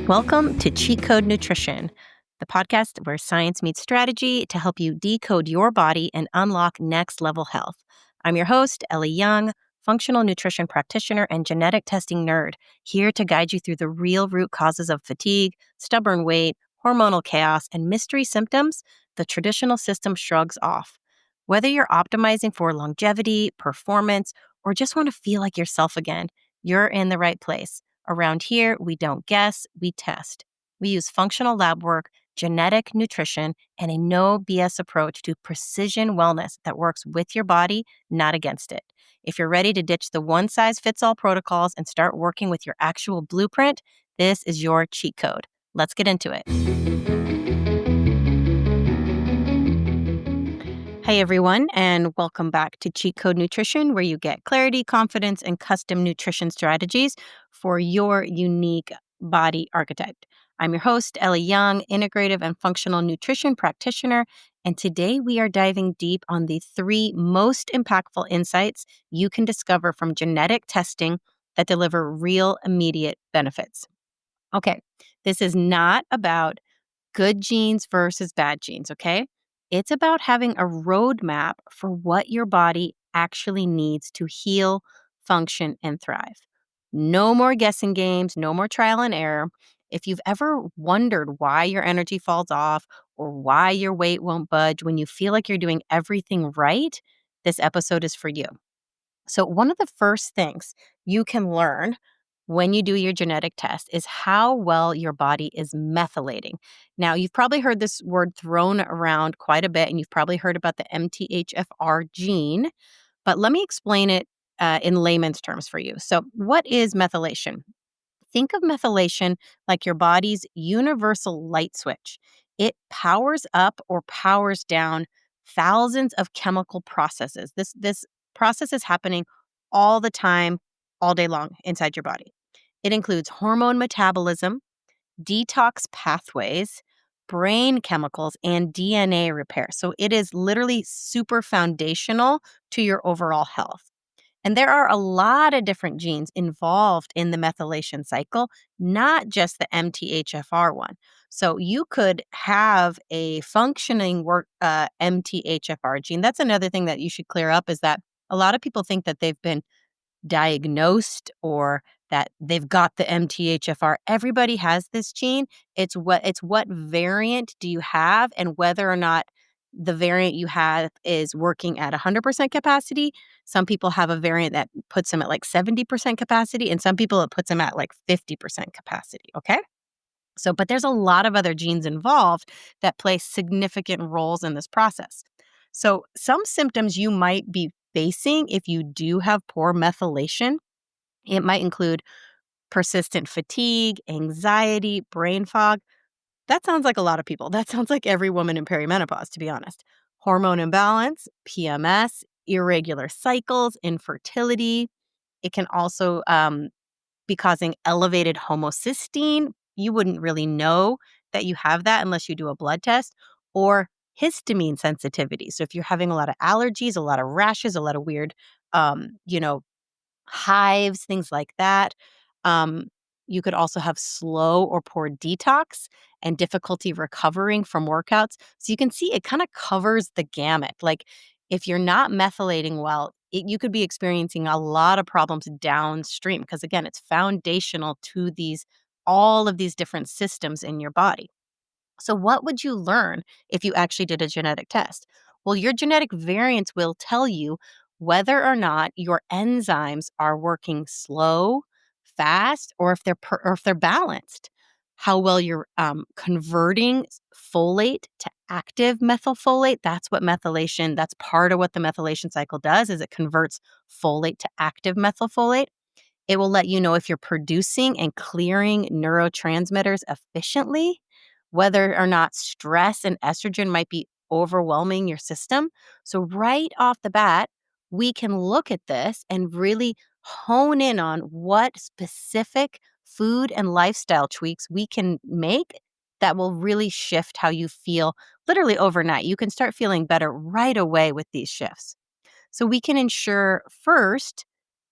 Welcome to Cheat Code Nutrition, the podcast where science meets strategy to help you decode your body and unlock next level health. I'm your host, Ellie Young, functional nutrition practitioner and genetic testing nerd, here to guide you through the real root causes of fatigue, stubborn weight, hormonal chaos, and mystery symptoms the traditional system shrugs off. Whether you're optimizing for longevity, performance, or just want to feel like yourself again, you're in the right place. Around here, we don't guess, we test. We use functional lab work, genetic nutrition, and a no BS approach to precision wellness that works with your body, not against it. If you're ready to ditch the one size fits all protocols and start working with your actual blueprint, this is your cheat code. Let's get into it. Hey everyone, and welcome back to Cheat Code Nutrition, where you get clarity, confidence, and custom nutrition strategies for your unique body archetype. I'm your host, Ellie Young, integrative and functional nutrition practitioner, and today we are diving deep on the 3 most impactful insights you can discover from genetic testing that deliver real immediate benefits. Okay, this is not about good genes versus bad genes, okay? It's about having a roadmap for what your body actually needs to heal, function, and thrive. No more guessing games, no more trial and error. If you've ever wondered why your energy falls off or why your weight won't budge when you feel like you're doing everything right, this episode is for you. So, one of the first things you can learn when you do your genetic test is how well your body is methylating. Now, you've probably heard this word thrown around quite a bit, and you've probably heard about the MTHFR gene, but let me explain it in layman's terms for you. So, what is methylation? Think of methylation like your body's universal light switch. It powers up or powers down thousands of chemical processes. This process is happening all the time, all day long inside your body. It includes hormone metabolism, detox pathways, brain chemicals, and DNA repair. So it is literally super foundational to your overall health. And there are a lot of different genes involved in the methylation cycle, not just the MTHFR one. So you could have a functioning MTHFR gene. That's another thing that you should clear up is that a lot of people think that they've been diagnosed or that they've got the MTHFR. Everybody has this gene. It's what variant do you have and whether or not the variant you have is working at 100% capacity. Some people have a variant that puts them at like 70% capacity, and some people it puts them at like 50% capacity, okay? So, but there's a lot of other genes involved that play significant roles in this process. So, some symptoms you might be facing if you do have poor methylation, it might include persistent fatigue, anxiety, brain fog. That sounds like a lot of people. That sounds like every woman in perimenopause, to be honest. Hormone imbalance, PMS, irregular cycles, infertility. It can also be causing elevated homocysteine. You wouldn't really know that you have that unless you do a blood test, or histamine sensitivity. So if you're having a lot of allergies, a lot of rashes, a lot of weird, um, you know, hives, things like that. Um, you could also have slow or poor detox and difficulty recovering from workouts. So you can see it kind of covers the gamut. Like if you're not methylating well, you could be experiencing a lot of problems downstream because again, it's foundational to all of these different systems in your body. So, what would you learn if you actually did a genetic test? Well, your genetic variants will tell you whether or not your enzymes are working slow, fast, or if they're balanced. How well you're converting folate to active methylfolate. That's what methylation. That's part of what the methylation cycle does. Is it converts folate to active methylfolate. It will let you know if you're producing and clearing neurotransmitters efficiently, whether or not stress and estrogen might be overwhelming your system. So, right off the bat, we can look at this and really hone in on what specific food and lifestyle tweaks we can make that will really shift how you feel literally overnight. You can start feeling better right away with these shifts. So, we can ensure first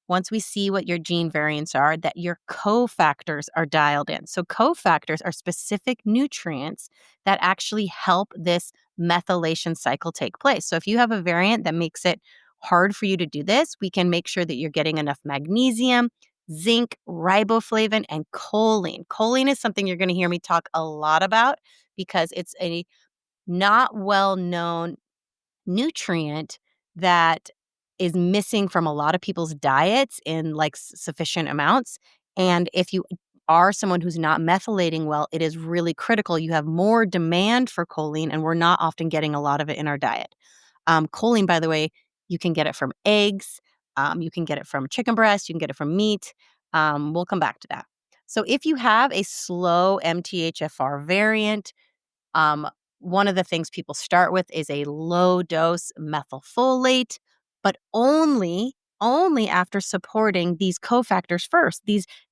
once we see what your gene variants are, that your cofactors are dialed in. So cofactors are specific nutrients that actually help this methylation cycle take place. So if you have a variant that makes it hard for you to do this, we can make sure that you're getting enough magnesium, zinc, riboflavin, and choline. Choline is something you're going to hear me talk a lot about because it's a not well known nutrient that is missing from a lot of people's diets in like sufficient amounts. And if you are someone who's not methylating well, it is really critical. You have more demand for choline, and we're not often getting a lot of it in our diet. Choline, by the way, you can get it from eggs, you can get it from chicken breast, you can get it from meat. We'll come back to that. So if you have a slow MTHFR variant, um, one of the things people start with is a low dose methylfolate, but only after supporting these cofactors first.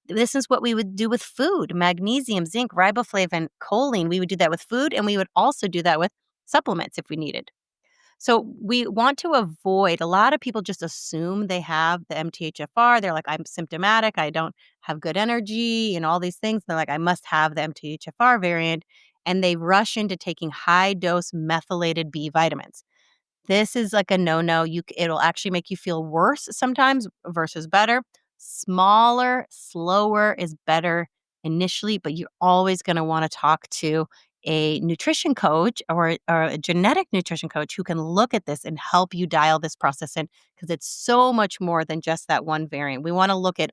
This is what we would do with food: magnesium, zinc, riboflavin, choline. We would do that with food, and we would also do that with supplements if we needed. So we want to avoid, a lot of people just assume they have the MTHFR. They're like, I'm symptomatic. I don't have good energy and all these things. They're like, I must have the MTHFR variant. And they rush into taking high dose methylated B vitamins. This is like a no-no. It'll actually make you feel worse sometimes versus better. Smaller, slower is better initially, but you're always going to want to talk to a nutrition coach or a genetic nutrition coach who can look at this and help you dial this process in, because it's so much more than just that one variant. We want to look at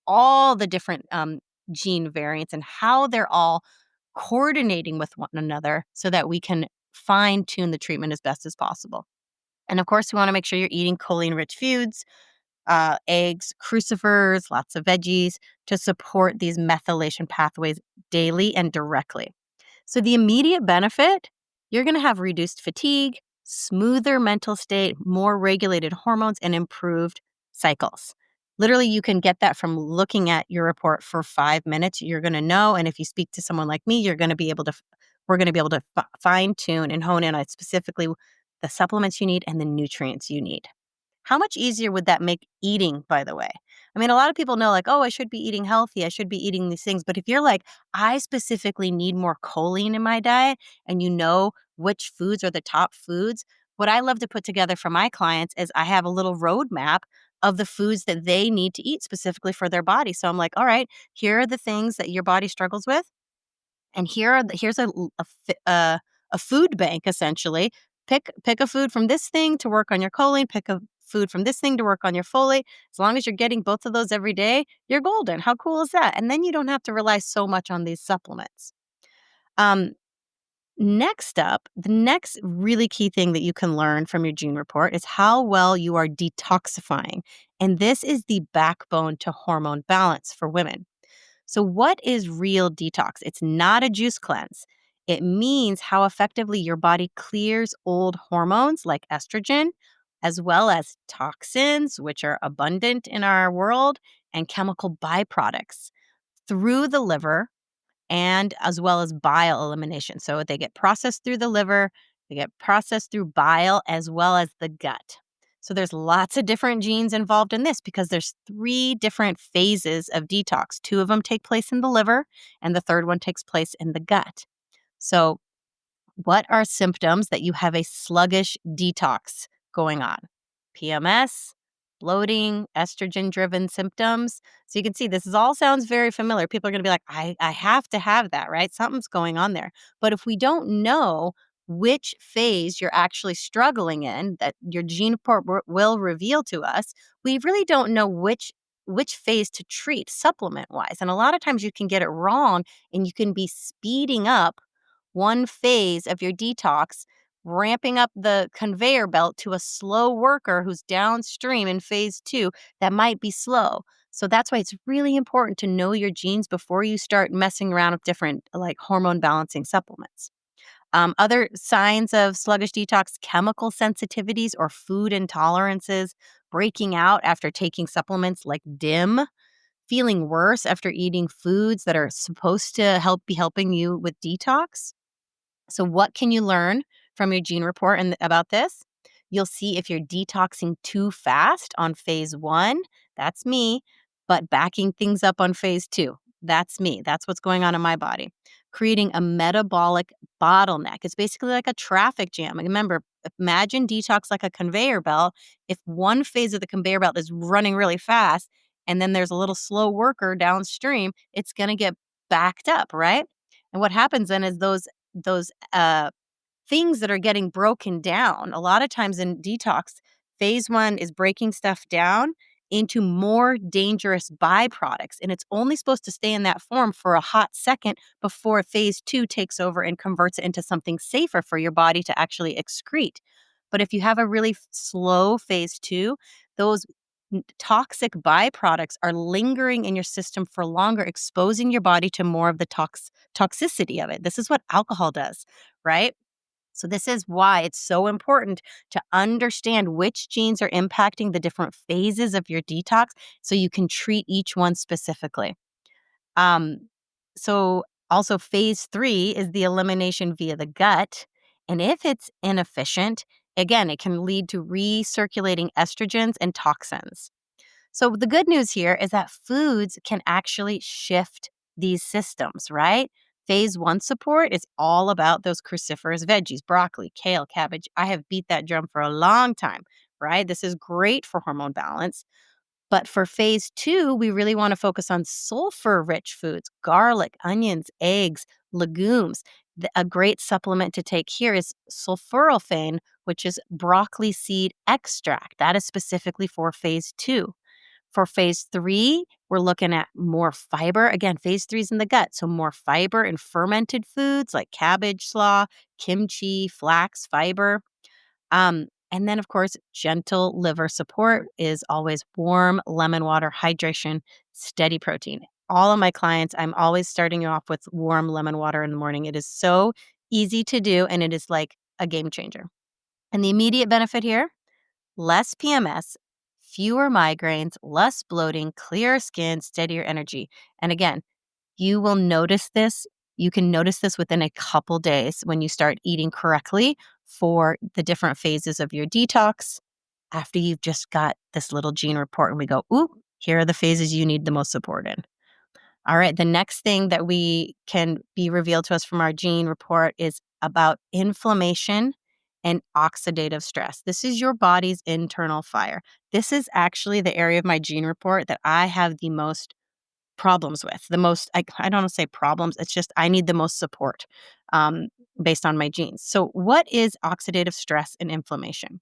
all the different gene variants and how they're all coordinating with one another so that we can fine tune the treatment as best as possible. And of course, we want to make sure you're eating choline-rich foods, eggs, crucifers, lots of veggies to support these methylation pathways daily and directly. So the immediate benefit, you're going to have reduced fatigue, smoother mental state, more regulated hormones, and improved cycles. Literally, you can get that from looking at your report for 5 minutes. You're going to know. And if you speak to someone like me, you're going to be able to, we're going to be able to fine tune and hone in on specifically the supplements you need and the nutrients you need. How much easier would that make eating, by the way? I mean, a lot of people know, like, oh, I should be eating healthy. I should be eating these things. But if you're like, I specifically need more choline in my diet, and you know which foods are the top foods, what I love to put together for my clients is I have a little roadmap of the foods that they need to eat specifically for their body. So I'm like, all right, here are the things that your body struggles with. And here's a food bank, essentially. Pick a food from this thing to work on your choline, pick a food from this thing to work on your folate. As long as you're getting both of those every day, you're golden. How cool is that? And then you don't have to rely so much on these supplements. Um, Next up, the next really key thing that you can learn from your gene report is how well you are detoxifying. And this is the backbone to hormone balance for women. So, what is real detox? It's not a juice cleanse. It means how effectively your body clears old hormones like estrogen, as well as toxins, which are abundant in our world, and chemical byproducts through the liver, and as well as bile elimination. So, they get processed through the liver, they get processed through bile, as well as the gut. So there's lots of different genes involved in this because there's 3 different phases of detox. 2 of them take place in the liver, and the third one takes place in the gut. So what are symptoms that you have a sluggish detox going on? PMS, bloating, estrogen-driven symptoms. So you can see this all sounds very familiar. People are going to be like, I have to have that, right? Something's going on there. But if we don't know which phase you're actually struggling in, that your gene report will reveal to us, we really don't know which phase to treat supplement-wise. And a lot of times you can get it wrong, and you can be speeding up one phase of your detox, ramping up the conveyor belt to a slow worker who's downstream in phase 2 that might be slow. So that's why it's really important to know your genes before you start messing around with different like hormone balancing supplements. Other signs of sluggish detox: chemical sensitivities or food intolerances, breaking out after taking supplements like DIM, feeling worse after eating foods that are supposed to be helping you with detox. So what can you learn from your gene report and about this? You'll see if you're detoxing too fast on phase 1, That's me, but backing things up on phase two. That's me. That's what's going on in my body. Creating a metabolic bottleneck. It's basically like a traffic jam. And remember, imagine detox like a conveyor belt. If one phase of the conveyor belt is running really fast and then there's a little slow worker downstream, it's going to get backed up, right? And what happens then is those things that are getting broken down. A lot of times in detox, phase one is breaking stuff down into more dangerous byproducts. And it's only supposed to stay in that form for a hot second before phase two takes over and converts it into something safer for your body to actually excrete. But if you have a really slow phase two, those toxic byproducts are lingering in your system for longer, exposing your body to more of the toxicity of it. This is what alcohol does, right? So, this is why it's so important to understand which genes are impacting the different phases of your detox so you can treat each one specifically. Um, so, also, phase three is the elimination via the gut. And if it's inefficient, again, it can lead to recirculating estrogens and toxins. So the good news here is that foods can actually shift these systems, right? Phase one support is all about those cruciferous veggies, broccoli, kale, cabbage. I have beat that drum for a long time, right? This is great for hormone balance. But for phase two, we really want to focus on sulfur rich foods, garlic, onions, eggs, legumes. A great supplement to take here is sulforaphane, which is broccoli seed extract. That is specifically for phase two. For phase three, we're looking at more fiber. Again, phase three is in the gut. So more fiber and fermented foods like cabbage slaw, kimchi, flax fiber. And then, of course, gentle liver support is always warm lemon water, hydration, steady protein. All of my clients, I'm always starting you off with warm lemon water in the morning. It is so easy to do, and it is like a game changer. And the immediate benefit here, less PMS, fewer migraines, less bloating, clearer skin, steadier energy. And again, you will notice this. You can notice this within a couple days when you start eating correctly for the different phases of your detox after you've just got this little gene report and we go, ooh, here are the phases you need the most support in. All right, the next thing that we can be revealed to us from our gene report is about inflammation and oxidative stress. This is your body's internal fire. This is actually the area of my gene report that I have the most problems with. The most, I don't want to say problems, it's just I need the most support um, based on my genes. So, what is oxidative stress and inflammation?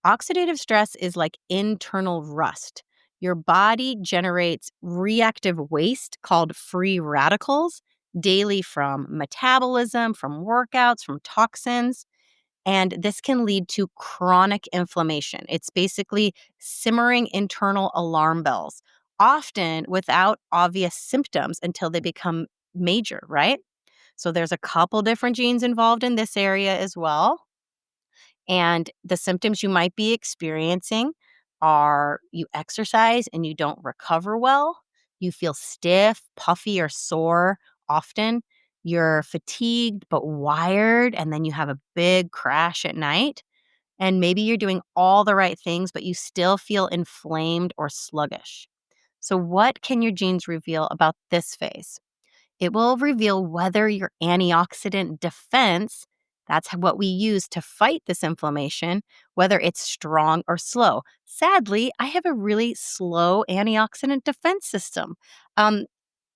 Oxidative stress is like internal rust. Your body generates reactive waste called free radicals daily from metabolism, from workouts, from toxins. And this can lead to chronic inflammation. It's basically simmering internal alarm bells, often without obvious symptoms until they become major, right? So there's a couple different genes involved in this area as well. And the symptoms you might be experiencing are you exercise and you don't recover well, you feel stiff, puffy, or sore often, you're fatigued but wired, and then you have a big crash at night. And maybe you're doing all the right things, but you still feel inflamed or sluggish. So, what can your genes reveal about this phase? It will reveal whether your antioxidant defense, that's what we use to fight this inflammation, whether it's strong or slow. Sadly, I have a really slow antioxidant defense system. Um,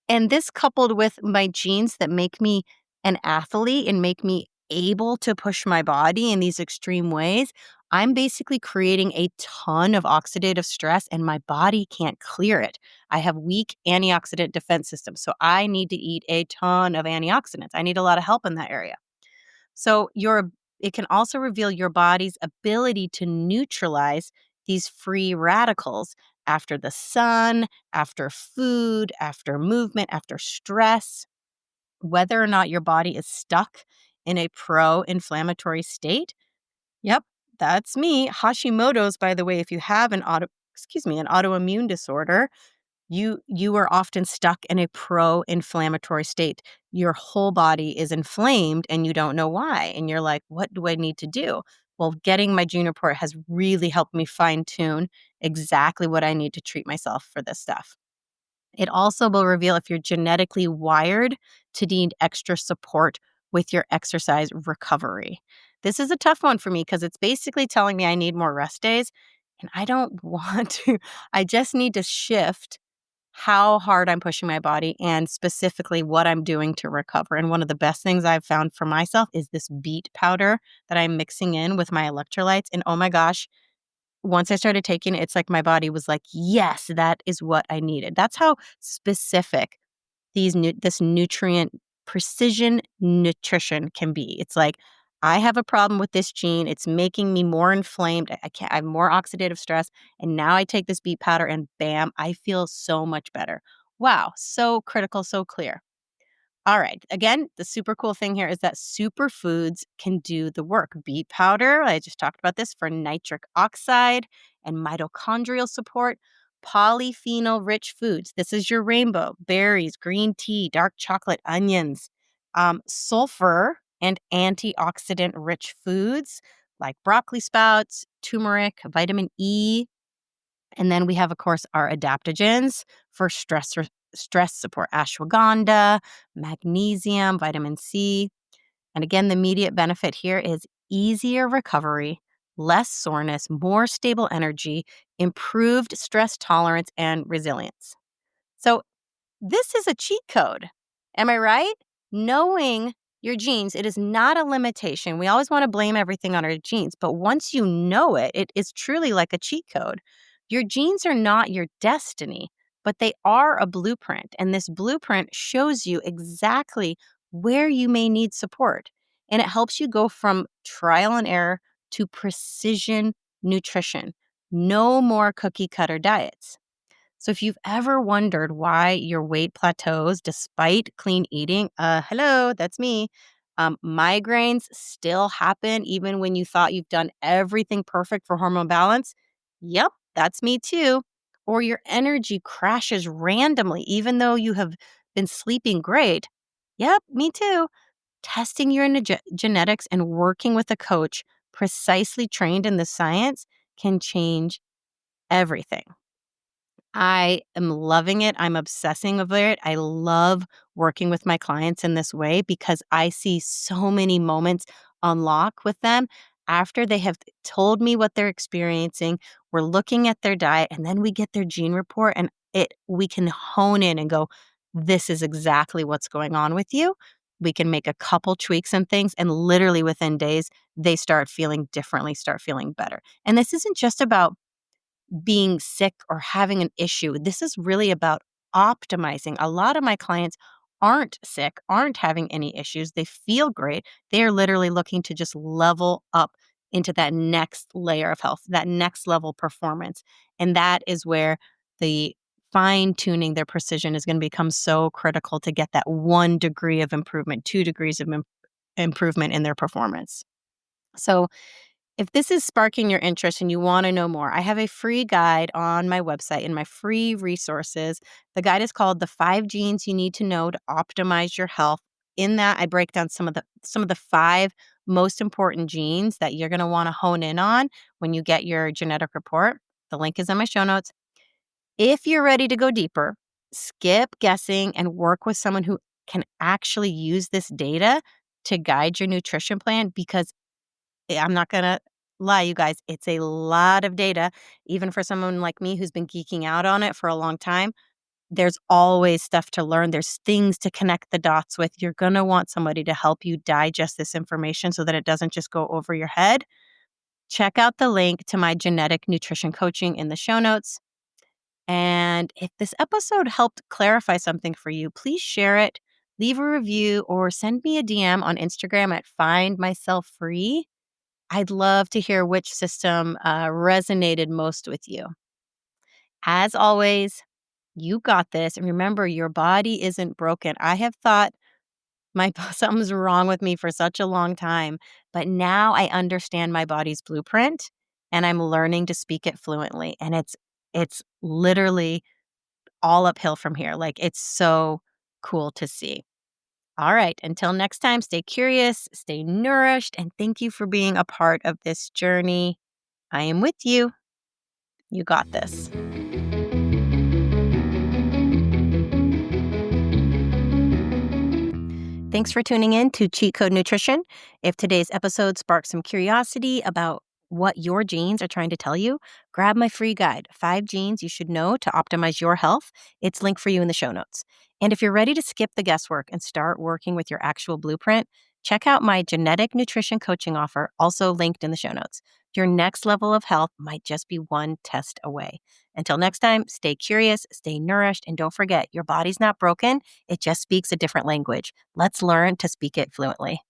and this coupled with my genes that make me an athlete and make me able to push my body in these extreme ways, I'm basically creating a ton of oxidative stress and my body can't clear it. I have weak antioxidant defense systems. So I need to eat a ton of antioxidants. I need a lot of help in that area. So it can also reveal your body's ability to neutralize these free radicals after the sun, after food, after movement, after stress, whether or not your body is stuck in a pro-inflammatory state. Yep, that's me. Hashimoto's, by the way, if you have an autoimmune disorder, you are often stuck in a pro-inflammatory state. Your whole body is inflamed and you don't know why. And you're like, what do I need to do? Well, getting my gene report has really helped me fine tune exactly what I need to treat myself for this stuff. It also will reveal if you're genetically wired to need extra support with your exercise recovery. This is a tough one for me because it's basically telling me I need more rest days, and I don't want to. I just need to shift how hard I'm pushing my body and specifically what I'm doing to recover. And one of the best things I've found for myself is this beet powder that I'm mixing in with my electrolytes. And oh my gosh, once I started taking it, it's like my body was like, yes, that is what I needed. That's how specific this nutrient precision nutrition can be. It's like, I have a problem with this gene. It's making me more inflamed. I can't, I have more oxidative stress. And now I take this beet powder and bam, I feel so much better. Wow. So critical, so clear. All right. Again, the super cool thing here is that superfoods can do the work. Beet powder, I just talked about this for nitric oxide and mitochondrial support. Polyphenol rich foods. This is your rainbow, berries, green tea, dark chocolate, onions, sulfur and antioxidant rich foods like broccoli sprouts, turmeric, vitamin E, and then we have, of course, our adaptogens for stress support, ashwagandha, magnesium, vitamin C. And again, the immediate benefit here is easier recovery, less soreness, more stable energy, improved stress tolerance, and resilience. So this is a cheat code. Am I right? Knowing your genes, it is not a limitation. We always want to blame everything on our genes, but once you know it, it is truly like a cheat code. Your genes are not your destiny, but they are a blueprint. And this blueprint shows you exactly where you may need support. And it helps you go from trial and error to precision nutrition. No more cookie cutter diets. So if you've ever wondered why your weight plateaus despite clean eating, hello, that's me. Migraines still happen even when you thought you've done everything perfect for hormone balance. Yep, that's me too. Or your energy crashes randomly even though you have been sleeping great. Yep, me too. Testing your genetics and working with a coach precisely trained in the science can change everything. I am loving it. I'm obsessing over it. I love working with my clients in this way because I see so many moments unlock with them after they have told me what they're experiencing. We're looking at their diet and then we get their gene report and we can hone in and go, this is exactly what's going on with you. We can make a couple tweaks and things and literally within days they start feeling differently, start feeling better. And this isn't just about being sick or having an issue. This is really about optimizing. A lot of my clients aren't sick, aren't having any issues. They feel great. They are literally looking to just level up into that next layer of health, that next level performance. And that is where the fine tuning their precision is going to become so critical to get that 1 degree of improvement, 2 degrees of improvement in their performance. So, if this is sparking your interest and you want to know more, I have a free guide on my website in my free resources. The guide is called The 5 Genes You Need to Know to Optimize Your Health. In that, I break down some of the 5 most important genes that you're going to want to hone in on when you get your genetic report. The link is in my show notes. If you're ready to go deeper, skip guessing and work with someone who can actually use this data to guide your nutrition plan because I'm not gonna lie, you guys, it's a lot of data. Even for someone like me who's been geeking out on it for a long time, there's always stuff to learn. There's things to connect the dots with. You're gonna want somebody to help you digest this information so that it doesn't just go over your head. Check out the link to my genetic nutrition coaching in the show notes. And if this episode helped clarify something for you, please share it, leave a review, or send me a DM on Instagram at Find Myself Free. I'd love to hear which system resonated most with you. As always, you got this. And remember, your body isn't broken. I have thought something's wrong with me for such a long time, but now I understand my body's blueprint and I'm learning to speak it fluently. And it's literally all uphill from here. Like it's so cool to see. All right. Until next time, stay curious, stay nourished, and thank you for being a part of this journey. I am with you. You got this. Thanks for tuning in to Cheat Code Nutrition. If today's episode sparked some curiosity about what your genes are trying to tell you, grab my free guide, 5 Genes You Should Know to Optimize Your Health. It's linked for you in the show notes. And if you're ready to skip the guesswork and start working with your actual blueprint, check out my genetic nutrition coaching offer, also linked in the show notes. Your next level of health might just be one test away. Until next time, stay curious, stay nourished, and don't forget, your body's not broken. It just speaks a different language. Let's learn to speak it fluently.